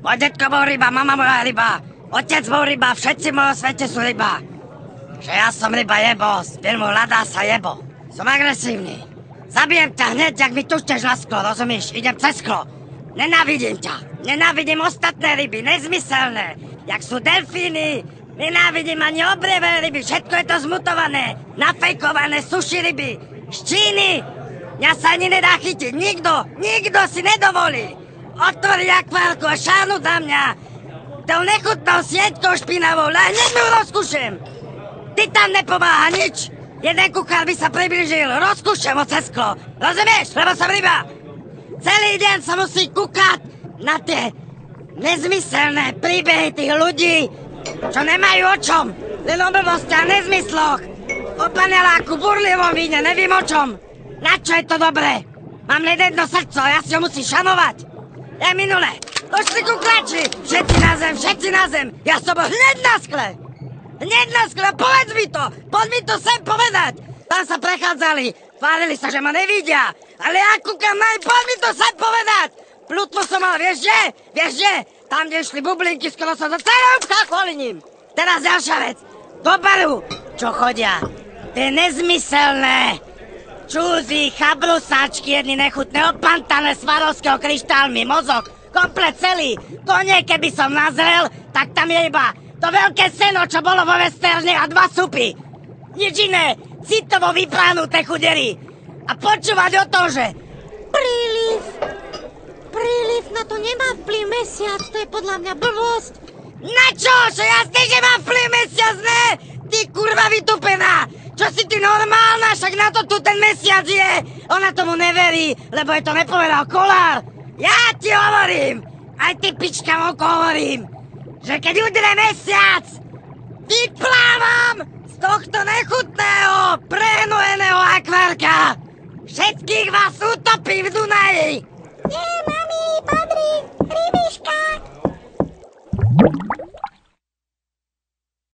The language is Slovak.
Môj detko bol ryba, mama bola ryba, otec bol ryba, všetci v mojom svete sú ryba. Že ja som ryba jebo, z filmu Hľadá sa jebo. Som agresívny. Zabijem ťa hneď, jak mi tušteš na sklo, rozumieš? Idem cez sklo. Nenávidím ťa. Nenávidím ostatné ryby, nezmyselné. Jak sú delfíny. Nenávidím ani obrievé ryby, všetko je to zmutované. Nafejkované sushi ryby. Z Číny. Mňa sa ani nedá chytiť, nikto si nedovolí. Otvorí akvárku a šáhnu za mňa. Tou nechutnou sieťkou špinavou, hneď mu rozkúšem. Ty tam nepomáha nič. Jeden kuchár by sa priblížil, rozkúšem ho cez sklo. Rozumieš? Lebo som ryba. Celý deň sa musí kúkať na tie nezmyselné príbehy tých ľudí, čo nemajú o čom. Len o blbosti a nezmysloch. O paneláku, burlivom víne, nevím o čom. Na čo je to dobré? Mám len jedno srdco, ja si ho musím šanovať. Ja minule, došli kuklači, všetci na zem, ja som bol hneď na skle, povedz mi to, poď mi to sem povedať. Tam sa prechádzali, tvárili sa, že ma nevidia, ale ja kúkam na poď mi to sem povedať. Plutvo som mal, vieš že, tam kde išli bublinky, skoro som do cerovka kvôli ním. Teraz ďalšia vec, do baru, čo chodia, tie nezmyselné, čúzy, chabrusáčky, jedny nechutné, opantané Swarovského kryštálmi, mozog, komplet celý. Kone, keby som nazrel, tak tam je iba to veľké seno, čo bolo vo westerne a 2 supy. Nič iné, citovo vypráhnuté chudery. A počúvať o tom, že... Príliv, na to nemá vplyv mesiac, to je podľa mňa blbosť. Na čo? Že jasne, že má vplyv mesiac, ne? Ty kurva vytupená! Čo si ty normálna? Však na to tu ten mesiac je! Ona tomu neverí, lebo je to nepovedal Kolár! Ja ti hovorím! Aj ty pičkam oko hovorím! Že keď udre mesiac, vyplávam z tohto nechutného, prehnojeného akvárka! Všetkých vás utopím v Dunaji! Nie,